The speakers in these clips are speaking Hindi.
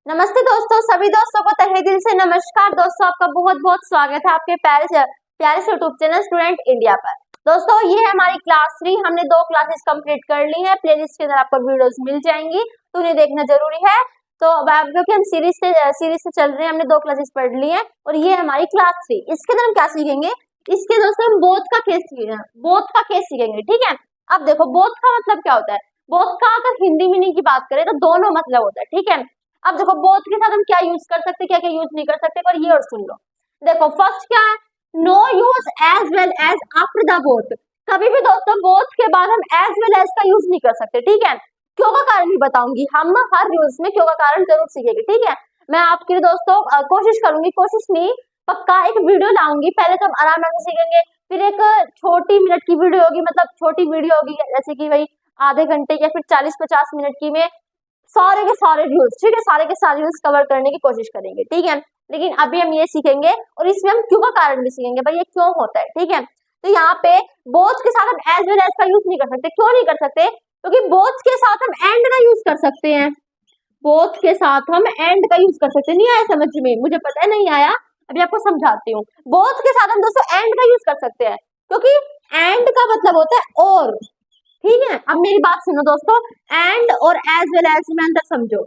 नमस्ते दोस्तों, सभी दोस्तों को तहे दिल से नमस्कार। दोस्तों आपका बहुत बहुत स्वागत है आपके प्यारे से यूट्यूब चैनल स्टूडेंट इंडिया पर। दोस्तों ये है हमारी क्लास 3। हमने 2 क्लासेस कंप्लीट कर ली है। प्लेलिस्ट के अंदर आपको वीडियोस मिल जाएंगी, तो उन्हें देखना जरूरी है। तो अब क्योंकि हम सीरीज से चल रहे हैं, हमने 2 क्लासेस पढ़ ली है और ये हमारी क्लास 3। इसके अंदर हम क्या सीखेंगे? इसके दोस्तों हम बोथ का केस सीखेंगे। ठीक है, अब देखो बोथ का मतलब क्या होता है। बोथ का अगर हिंदी मीनिंग की बात करें तो दोनों मतलब होता है। ठीक है, अब देखो बोथ के साथ हम क्या यूज कर सकते, क्या क्या यूज नहीं कर सकते, पर ये और सुन लो। देखो फर्स्ट क्या है, no use as well as after the both. कभी भी दोस्तों बोथ के बाद हम एज वेल एज का यूज नहीं कर सकते। ठीक है, क्यों का कारण भी बताऊंगी। हम हर यूज में क्यों का कारण जरूर सीखेंगे। ठीक है, मैं आपके लिए दोस्तों कोशिश करूंगी, कोशिश नहीं पक्का एक वीडियो लाऊंगी। पहले तो हम आराम से सीखेंगे, फिर एक छोटी मिनट की वीडियो होगी, मतलब छोटी वीडियो होगी जैसे कि भाई आधे घंटे या फिर 40-50 मिनट की में सारे के सारे रूल्स, ठीक है, सारे के सारे रूल्स कवर करने की कोशिश करेंगे। ठीक है, लेकिन अभी हम ये सीखेंगे और इसमें हम क्यों का कारण भी सीखेंगे, भाई ये क्यों होता है। ठीक है, तो यहाँ पे बोथ के साथ हम एज वेल एज का यूज नहीं कर सकते। क्यों नहीं कर सकते? क्योंकि बोथ के साथ हम एंड का यूज कर सकते हैं। बोथ के साथ हम एंड का यूज कर सकते हैं। नहीं आया समझ में? मुझे पता है नहीं आया, अभी आपको समझाती हूँ। बोथ के साथ हम दोस्तों एंड का यूज कर सकते हैं, क्योंकि एंड का मतलब होता है और। ठीक है, अब मेरी बात सुनो दोस्तों, एंड और एज वेल एज में अंतर समझो।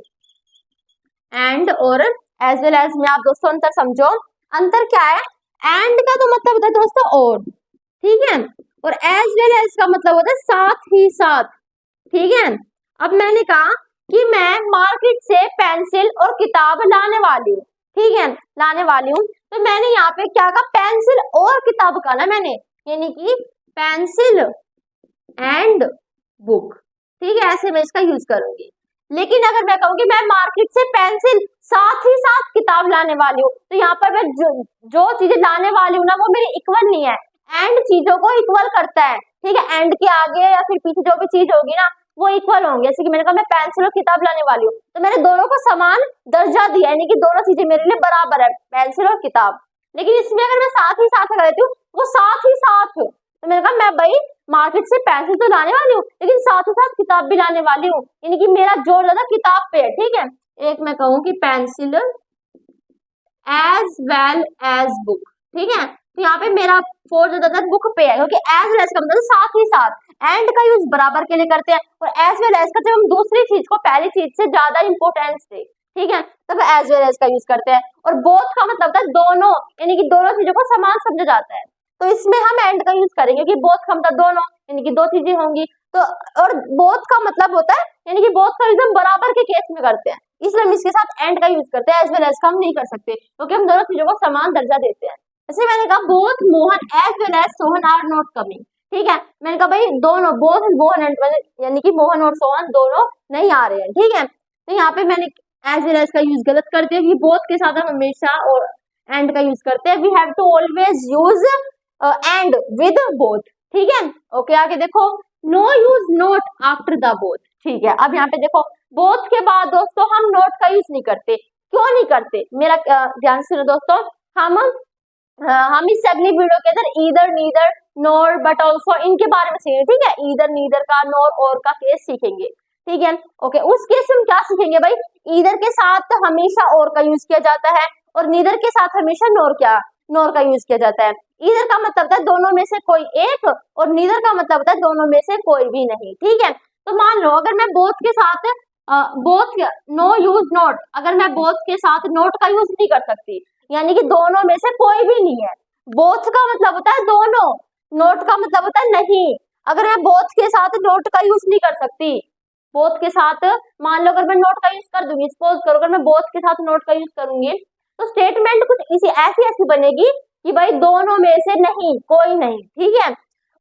एंड और एज वेल एज में आप दोस्तों अंतर समझो। अंतर क्या है? एंड का तो मतलब होता है दोस्तों और, ठीक है, और एज वेल एज का मतलब होता है साथ ही साथ। ठीक है, अब मैंने कहा कि मैं मार्केट से पेंसिल और किताब लाने वाली हूँ। ठीक है, लाने वाली हूँ, तो मैंने यहाँ पे क्या कहा, पेंसिल और किताब का ना मैंने, यानी कि पेंसिल एंड बुक। ठीक है, ऐसे मैं इसका यूज करूंगी। लेकिन अगर मैं कहूंगी मैं मार्केट से पेंसिल साथ ही साथ किताब लाने वाली हूँ, तो यहाँ पर मैं जो चीजें लाने वाली हूँ ना वो मेरी इक्वल नहीं है। एंड चीजों को इक्वल करता है। ठीक है, एंड के आगे या फिर पीछे जो भी चीज होगी ना वो इक्वल होंगे। जैसे कि मैंने कहा मैं पेंसिल और किताब लाने वाली हूँ, तो मैंने दोनों को समान दर्जा दिया, यानी कि दोनों चीजें मेरे लिए बराबर है, पेंसिल और किताब। लेकिन इसमें अगर मैं साथ ही साथ लगा देती हूँ, वो साथ ही साथ, तो मैंने कहा मैं भाई मार्केट से पेंसिल तो लाने वाली हूँ लेकिन साथ ही साथ किताब भी लाने वाली हूँ, यानी कि मेरा जोर ज्यादा किताब पे है। ठीक है, एक मैं कहूँ कि pencil as well as book. ठीक है, तो यहाँ पे मेरा फोर्स ज्यादा बुक पे है, क्योंकि एज वेल एज का मतलब साथ ही साथ। एंड का यूज बराबर के लिए करते हैं, और एज वेल एज का जब हम दूसरी चीज को पहली चीज से ज्यादा इंपोर्टेंस दे, ठीक है, तब एज वेल एज का यूज करते हैं। और बोथ का मतलब होता है दोनों, यानी कि दोनों चीजों को समान समझा जाता है, तो इसमें हम एंड का यूज करेंगे कि बोथ का मतलब दोनों, यानी कि दो चीजें होंगी। तो और बोथ का मतलब होता है, यानी कि बोथ का यूज हम बराबर के केस में करते हैं, इसलिए हम इसके साथ एंड का यूज करते हैं। एज वेल एज का हम नहीं कर सकते, क्योंकि हम दोनों चीजों को समान दर्जा देते हैं। जैसे मैंने कहा both Mohan as well as Sohan are not coming. ठीक है, मैंने कहा भाई दोनों, बोथ मोहन एंड, यानी कि मोहन और सोहन दोनों नहीं आ रहे हैं। ठीक है, तो यहाँ पे मैंने एज वेल एज का यूज गलत कर दिया, कि बोथ के साथ हम हमेशा और एंड का यूज करते हैं। We have to always use and with both. ठीक है, ओके, आगे देखो, no use not after the both. ठीक है, अब यहाँ पे देखो बोथ के बाद दोस्तों हम नोट का यूज नहीं करते। क्यों नहीं करते, मेरा ध्यान सुनो दोस्तों। हम इस अगली वीडियो के अंदर either, neither, NOR, but also इनके बारे में सीखेंगे। ठीक है, ईदर नीदर का, नोर और का केस सीखेंगे। ठीक है, ओके, उस केस में हम क्या सीखेंगे भाई, ईदर के साथ हमेशा और का यूज किया जाता है, और नीदर के साथ हमेशा नोर का यूज किया जाता है। ईदर का मतलब होता है दोनों में से कोई एक, और नीदर का मतलब होता है दोनों में से कोई भी नहीं। ठीक है, तो मान लो अगर मैं बोथ के साथ नो यूज नोट, अगर मैं बोथ के साथ नोट का यूज नहीं कर सकती, यानी कि दोनों में से कोई भी नहीं है। बोथ का मतलब होता है दोनों, नोट का मतलब होता है नहीं। अगर मैं बोथ के साथ नोट का यूज नहीं कर सकती, बोथ के साथ, मान लो अगर मैं नोट का यूज कर दूंगी, सपोज करो अगर मैं बोथ के साथ नोट का यूज करूंगी, तो स्टेटमेंट कुछ इसी ऐसी बनेगी कि भाई दोनों में से नहीं, कोई नहीं। ठीक है,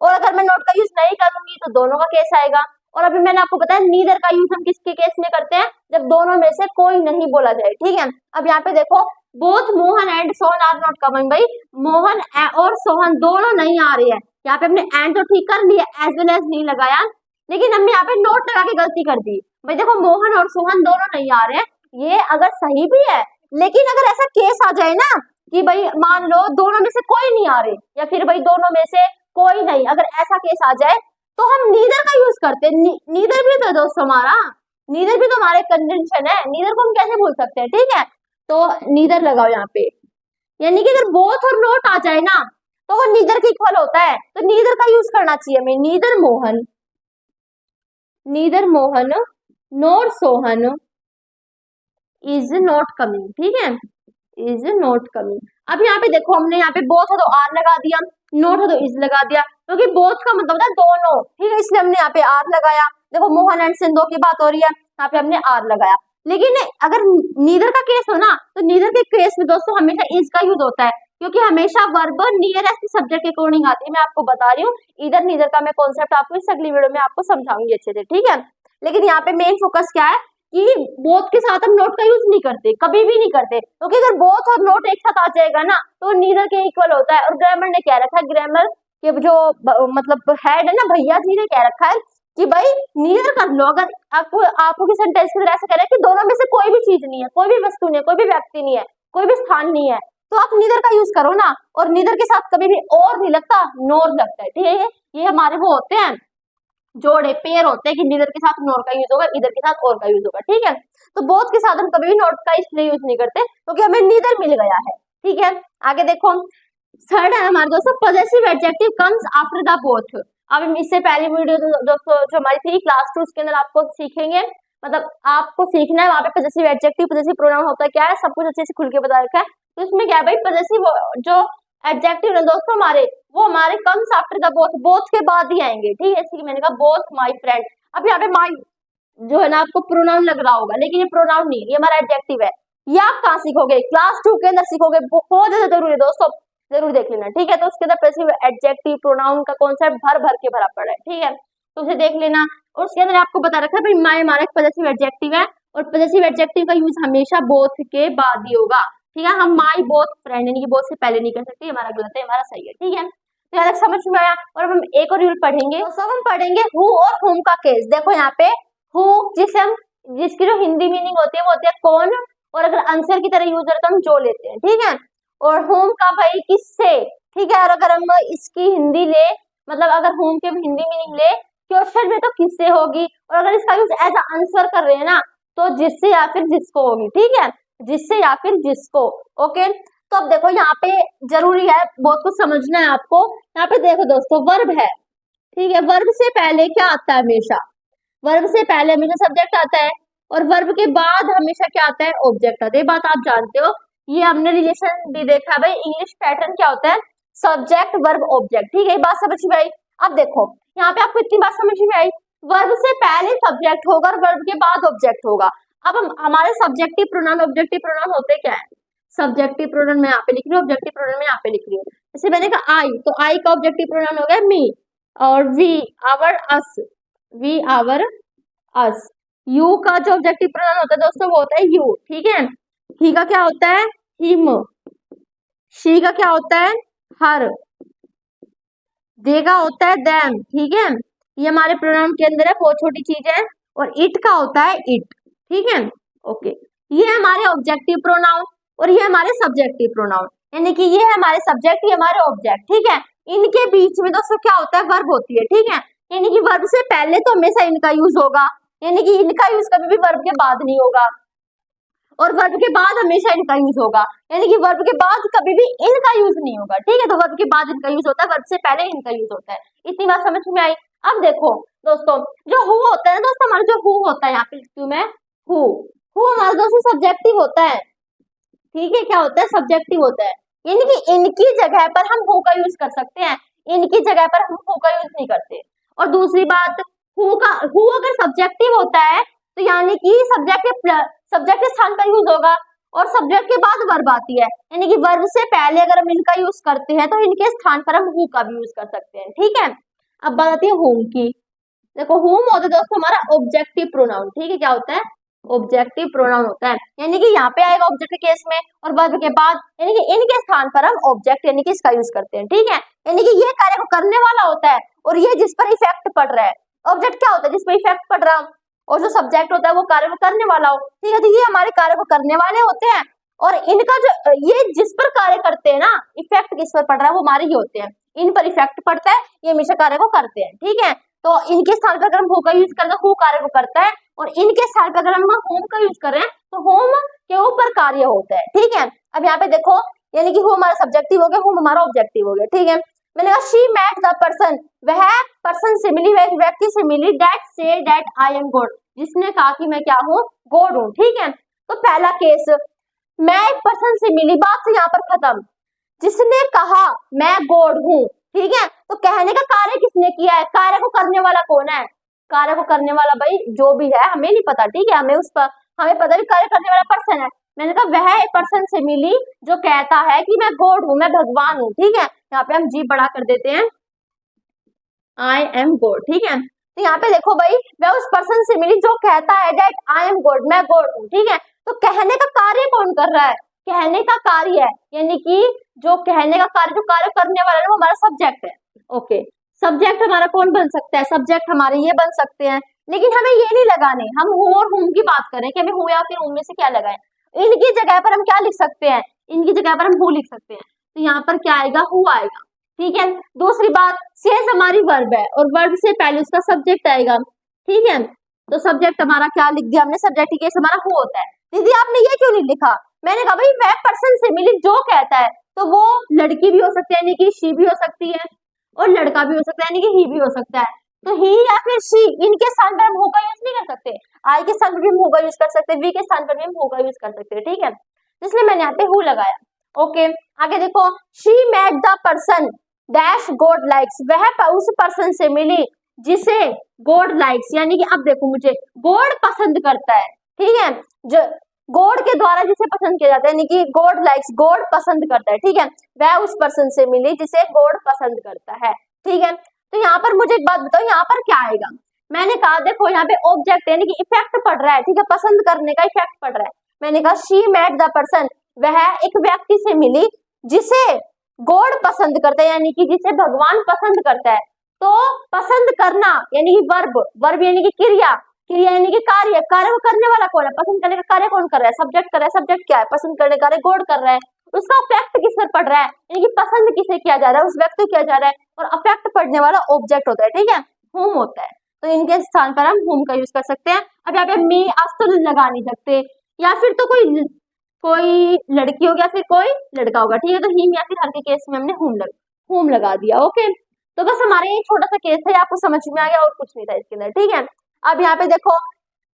और अगर मैं नोट का यूज नहीं करूंगी तो दोनों का केस आएगा। और अभी मैंने आपको बताया नीदर का यूज हम किसके केस में करते हैं, जब दोनों में से कोई नहीं बोला जाए। ठीक है, अब यहाँ पे देखो both Mohan and Sohan are not coming, भाई मोहन और सोहन दोनों नहीं आ रहे हैं। यहाँ पे हमने एंड तो ठीक कर लिया, एज वेल एज नहीं लगाया, लेकिन हमने यहाँ पे नोट लगा के गलती कर दी। भाई देखो मोहन और सोहन दोनों नहीं आ रहे हैं, ये अगर सही भी है, लेकिन अगर ऐसा केस आ जाए ना कि भाई मान लो दोनों में से कोई नहीं आ रहे, या फिर भाई दोनों में से कोई नहीं, अगर ऐसा केस आ जाए तो हम नीदर का यूज करते हैं। नीदर भी तो दोस्तों हमारा, नीदर भी तो हमारे कंजंक्शन है, नीदर को हम कैसे बोल सकते हैं, ठीक है। तो नीदर लगाओ यहाँ पे, यानी कि अगर बोथ और नॉट आ जाए ना तो वो नीदर के इक्वल होता है, तो नीदर का यूज करना चाहिए हमें। Neither Mohan not Sohan is not coming, ठीक है, इज नॉट कमिंग। अब यहाँ पे देखो, हमने यहाँ पे बोथ है तो आर लगा दिया, नॉट है तो इज लगा दिया, क्योंकि बोथ का मतलब होता है दोनों, ठीक है, इसलिए हमने यहाँ पे आर लगाया। देखो मोहन एंड सिंधु की बात हो रही है, यहाँ पे हमने आर लगाया। लेकिन अगर नीदर का केस हो ना, तो नीदर के केस में दोस्तों हमेशा इज का यूज होता है, क्योंकि हमेशा वर्ब नियरेस्ट सब्जेक्ट के अकॉर्डिंग आती है। मैं आपको बता रही हूँ, इधर नीदर का मैं कॉन्सेप्ट आपको इस अगली वीडियो में आपको समझाऊंगी अच्छे से, ठीक है। लेकिन यहाँ पे मेन फोकस क्या है कि बोथ के साथ हम नोट का यूज नहीं करते, कभी भी नहीं करते, क्योंकि अगर बोथ और नोट एक साथ आ जाएगा ना तो नीदर के इक्वल होता है। और ग्रामर ने क्या रखा है, ग्रामर के जो मतलब हेड है ना, भैया जी ने क्या रखा है कि भाई नीदर कर लो। अगर आपको की सेंटेंस की तरह ऐसा कह रहा है कि दोनों में से कोई भी चीज नहीं है, कोई भी वस्तु नहीं है, कोई भी व्यक्ति नहीं है, कोई भी स्थान नहीं है, तो आप नीदर का यूज करो ना। और नीदर के साथ कभी भी और नहीं लगता, नोर लगता है, ठीक है। ये हमारे वो होते हैं जोड़े, पेयर होते हैं कि नीदर के साथ नोट का यूज होगा, इधर के साथ और का यूज होगा, ठीक है। तो बोथ के साथ हम कभी भी नोट का इसलिए यूज नहीं करते क्योंकि हमें नीदर मिल गया है, ठीक है। आगे देखो, थर्ड है हमारे दोस्तों, possessive adjective comes after the both. अब हम इससे पहली वीडियो दोस्तों जो हमारी थी क्लास 2, उसके अंदर आपको सीखेंगे, मतलब आपको सीखना है वहां पे पॉजेसिव एडजेक्टिव, पॉजेसिव प्रोनाउन होता है क्या है, सब कुछ अच्छे से खुल के बता रखा है। तो इसमें क्या है भाई, पॉजेसिव जो एडजेक्टिव है दोस्तों हमारे, वो हमारे comes after the both, both के बाद ही आएंगे, ठीक है। इसलिए मैंने कहा बोथ माय फ्रेंड। अब यहाँ पे माय जो है ना आपको प्रोनाउन लग रहा होगा, लेकिन ये प्रोनाउन नहीं, ये हमारा एडजेक्टिव है। ये आप कहाँ सीखोगे, क्लास 2 के अंदर सीखोगे, बहुत ज्यादा जरूरी है दोस्तों, जरूर देख लेना, ठीक है। तो उसके अंदर पॉजेसिव एडजेक्टिव प्रोनाउन का कॉन्सेप्ट भर भर के भरा पड़ा है, ठीक है, तो उसे देख लेना। और उसके अंदर आपको बता रखा है भाई माय हमारा पॉजेसिव एडजेक्टिव है, और पॉजेसिव एडजेक्टिव का यूज हमेशा बोथ के बाद ही होगा, ठीक है। हम माय बोथ फ्रेंड यानी कि बोथ से पहले नहीं कर सकते, हमारा गलत है, हमारा सही है, ठीक है। तो यहाँ तक समझ में आया। और अब हम एक और रूल पढ़ेंगे, तो सब हम पढ़ेंगे हु और हुम का केस। देखो यहाँ पे हु जिसे हम, जिसकी जो हिंदी मीनिंग होती है वो होती है कौन, और अगर आंसर की तरह यूज होता है तो हम जो लेते हैं, ठीक है। और होम का भाई किससे, ठीक है। और अगर हम इसकी हिंदी ले, मतलब अगर होम के हिंदी मीनिंग ले क्वेश्चन में, तो किससे होगी। और अगर इसका यूज एज आंसर कर रहे हैं ना, तो जिससे या फिर जिसको होगी, ठीक है, जिससे या फिर जिसको, ओके। तो अब देखो यहाँ पे जरूरी है, बहुत कुछ समझना है आपको। यहाँ पे देखो दोस्तों, वर्ब है, ठीक है, वर्ब से पहले क्या आता है, हमेशा वर्ब से पहले हमेशा सब्जेक्ट आता है, और वर्ब के बाद हमेशा क्या आता है, ऑब्जेक्ट आता है। ये बात आप जानते हो, ये हमने रिलेशन भी देखा है भाई, इंग्लिश पैटर्न क्या होता है, सब्जेक्ट वर्ब ऑब्जेक्ट, ठीक है। ये बात समझ में आई। अब देखो यहाँ पे आपको इतनी बात समझ में आई, वर्ब से पहले सब्जेक्ट होगा और वर्ब के बाद ऑब्जेक्ट होगा। अब हम हमारे सब्जेक्टिव प्रोनाउन ऑब्जेक्टिव प्रोनाउन होते क्या है, सब्जेक्टिव प्रोनाउन मैं यहाँ पे लिख रही हूँ, ऑब्जेक्टिव प्रोनाउन मैं यहाँ पे लिख रही हूँ। जैसे मैंने कहा आई, तो आई का ऑब्जेक्टिव प्रोनाउन हो गया मी, और we our us, we our us. You का जो ऑब्जेक्टिव प्रोनाउन होता है दोस्तों वो होता है यू, ठीक है। ही का क्या होता है, हिम। शी का क्या होता है, हर। दे का होता है देम, ठीक है। ये हमारे प्रोनाउन के अंदर है, बहुत छोटी चीज है। और इट का होता है इट, ठीक है, ओके। ये हमारे ऑब्जेक्टिव प्रोनाउन और ये हमारे सब्जेक्टिव प्रोनाउन, यानी कि ये हमारे सब्जेक्ट, ये हमारे ऑब्जेक्ट, ठीक है। इनके बीच में दोस्तों क्या होता है, वर्ब होती है, ठीक है। यानी कि वर्ब से पहले तो हमेशा इनका यूज होगा, यानी कि इनका यूज कभी भी वर्ब के बाद नहीं होगा, और वर्ब के बाद हमेशा इनका यूज होगा, यानी कि वर्ब के बाद कभी भी इनका यूज नहीं होगा, ठीक है। तो वर्ब के बाद इनका यूज होता है, वर्ब से पहले इनका यूज होता है। इतनी बात समझ में आई। अब देखो दोस्तों, जो हु होता है दोस्तों, हमारा जो हु होता है, यहाँ पे लिखती हूँ मैं हु। हु हमारा दोस्तों सब्जेक्टिव होता है, ठीक है। क्या होता है, सब्जेक्टिव होता है, यानी कि इनकी जगह पर हम हु का यूज कर सकते हैं, इनकी जगह पर हम हु का यूज नहीं करते। और दूसरी बात, हु अगर सब्जेक्टिव होता है तो यानी कि सब्जेक्ट के स्थान पर यूज होगा, और सब्जेक्ट के बाद वर्ब आती है, यानी कि वर्ब से पहले अगर हम इनका यूज करते हैं तो इनके स्थान पर हम हु का भी यूज कर सकते हैं, ठीक है। अब बात आती है होम की। देखो होम होता है दोस्तों हमारा ऑब्जेक्टिव प्रोनाउन, ठीक है। क्या होता है, ऑब्जेक्टिव प्रोनाउन होता है, यानी कि यहाँ पे आएगा ऑब्जेक्ट के केस में, और वर्ब के बाद यानी कि इनके स्थान पर हम ऑब्जेक्ट यानी कि इसका यूज करते हैं, ठीक है। यानी कि ये कार्य को करने वाला होता है, और ये जिस पर इफेक्ट पड़ रहा है। ऑब्जेक्ट क्या होता है, जिस पर इफेक्ट पड़ रहा हो, और जो सब्जेक्ट होता है वो कार्य को करने वाला हो, ठीक है। तो ये हमारे कार्य को करने वाले होते हैं, और इनका जो ये जिस पर कार्य करते हैं ना, इफेक्ट किस पर पड़ रहा है, वो हमारे ही होते हैं, इन पर इफेक्ट पड़ता है, ये हमेशा कार्य को करते हैं, ठीक है। तो इनके स्थान पर अगर हम हु का यूज करते हैं, हु कार्य को करता है, और इनके स्थान पर अगर हम होम का यूज कर रहे हैं तो होम के ऊपर कार्य होता है। ठीक है, अब यहाँ पे देखो, यानी कि हु हमारा सब्जेक्टिव हो गया, होम हमारा ऑब्जेक्टिव हो गया। ठीक है, मैंने कहा शी मेट द पर्सन, वह पर्सन से मिली, वह व्यक्ति से मिली, that say that I am God, जिसने कहा कि मैं क्या हूँ, गॉड हूँ। ठीक है, तो पहला केस, मैं एक पर्सन से मिली, बात तो यहाँ पर खत्म। जिसने कहा मैं गॉड हूँ, ठीक है, तो कहने का कार्य किसने किया है, कार्य को करने वाला कौन है, कार्य को करने वाला भाई जो भी है हमें नहीं पता। ठीक है, हमें उस पर हमें पता भी कार्य करने वाला पर्सन है। मैंने कहा वह एक पर्सन से मिली जो कहता है कि मैं गॉड हूँ, मैं भगवान हूँ। ठीक है, यहाँ पे हम जी बड़ा कर देते हैं, आई एम गॉड। ठीक है, तो यहाँ पे देखो भाई, वह उस पर्सन से मिली जो कहता है दैट आई एम गॉड, मैं गॉड हूँ। ठीक है, तो कहने का कार्य कौन कर रहा है, कहने का कार्य है, यानी कि जो कहने का कार्य, जो कार्य करने वाला है वो हमारा सब्जेक्ट है। ओके, सब्जेक्ट हमारा कौन बन सकता है, सब्जेक्ट हमारे ये बन सकते हैं, लेकिन हमें ये नहीं लगाने, हम हु और हुम की बात करें कि हमें हु या फिर हुम में से क्या लगाएं। इनकी जगह पर हम क्या लिख सकते हैं, इनकी जगह पर हम हु लिख सकते हैं, तो यहाँ पर क्या आएगा, हु आएगा। ठीक है, दूसरी बात, सेज हमारी वर्ब है और वर्ब से पहले उसका सब्जेक्ट आएगा। ठीक है, तो सब्जेक्ट हमारा क्या लिख दिया हमने, सब्जेक्ट केस हमारा हु होता है। दीदी आपने ये क्यों नहीं लिखा, मैंने कहा भाई वह पर्सन से मिली जो कहता है, तो वो लड़की भी हो सकती है, यानी कि शी भी हो सकती है, और लड़का भी हो सकता है, यानी कि ही भी हो सकता है। तो ही या फिर शी, इनके स्थान पर हम हु का यूज नहीं कर सकते, आई के स्थान पर भी हम हु का यूज कर सकते, वी के स्थान पर भी हम हु का यूज कर सकते हैं। ठीक है, इसलिए मैंने यहाँ पे हु लगाया। ओके, आगे देखो, she met the person dash god likes, वह उस पर्सन से मिली जिसे गॉड लाइक्स, यानी कि अब देखो मुझे गॉड पसंद करता है। ठीक है, जो गॉड के द्वारा जिसे पसंद किया जाता है, यानी कि गॉड लाइक्स, गॉड पसंद करता है। ठीक है, वह उस पर्सन से मिली जिसे गॉड पसंद करता है। ठीक है, तो यहाँ पर मुझे एक बात बताओ, यहाँ पर क्या आएगा, मैंने कहा देखो यहाँ पे ऑब्जेक्ट यानी कि इफेक्ट पड़ रहा है। ठीक है, पसंद करने का इफेक्ट पड़ रहा है। मैंने कहा शी मेट द पर्सन, वह एक व्यक्ति से मिली जिसे गॉड पसंद करता है, यानी कि जिसे भगवान पसंद करता है। तो पसंद करना यानी कि वर्ब, वर्ब यानी कि क्रिया, क्रिया यानी कि कार्य, कार्य को करने वाला कौन है, पसंद करने का कार्य कौन कर रहा है, सब्जेक्ट कर रहा है, सब्जेक्ट क्या है, पसंद करने का कार्य गॉड कर रहा है। उसका अफेक्ट किस पर पड़ रहा है, यानी कि पसंद किसे किया जा रहा है, उस व्यक्ति को किया जा रहा है, और अफेक्ट पड़ने वाला ऑब्जेक्ट होता है। ठीक है, हुम होता है, तो इनके स्थान पर हम हुम का यूज कर सकते हैं। अब यहाँ पे मी आज तो लगा नहीं सकते, या फिर तो कोई लड़की होगी या फिर कोई लड़का होगा। ठीक है, तो हिम या फिर हर के केस में हमने हुम लगा दिया। ओके, तो बस हमारे ये छोटा सा केस है, आपको समझ में आ गया, और कुछ नहीं था इसके अंदर। ठीक है, अब यहाँ पे देखो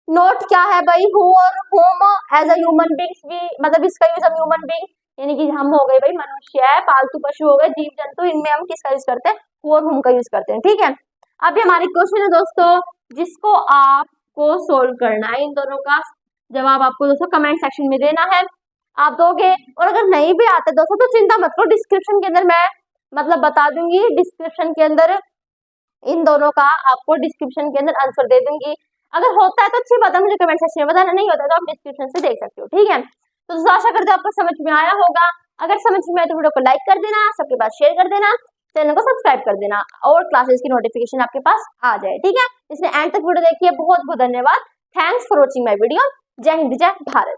नोट क्या है भाई, हु और whom as a human beings, भी मतलब इसका यूज हम ह्यूमन बींग यानी कि हम हो गए भाई, मनुष्य है, पालतू पशु हो गए, जीव जंतु, इनमें हम किसका यूज करते हैं, हु और होम का यूज करते हैं। ठीक है, अभी हमारी क्वेश्चन है दोस्तों, जिसको आपको सोल्व करना है, इन दोनों का जवाब आपको दोस्तों कमेंट सेक्शन में देना है, आप दोगे। और अगर नहीं भी आता दोस्तों तो चिंता मत करो, डिस्क्रिप्शन के अंदर मैं मतलब बता दूंगी, डिस्क्रिप्शन के अंदर इन दोनों का आपको डिस्क्रिप्शन के अंदर आंसर दे दूंगी। अगर होता है तो अच्छी बात है, मुझे कमेंट सेक्शन में बताना, नहीं होता तो आप डिस्क्रिप्शन से देख सकते हो। ठीक है, तो दोस्तों आशा करते हो आपको समझ में आया होगा। अगर समझ में आए तो वीडियो को लाइक कर देना, सबके पास शेयर कर देना, चैनल को सब्सक्राइब कर देना, और क्लासेस की नोटिफिकेशन आपके पास आ जाए। ठीक है, इसने एंड तक वीडियो देखी है, बहुत बहुत धन्यवाद। Thanks for watching my video. जय हिंद, जय भारत।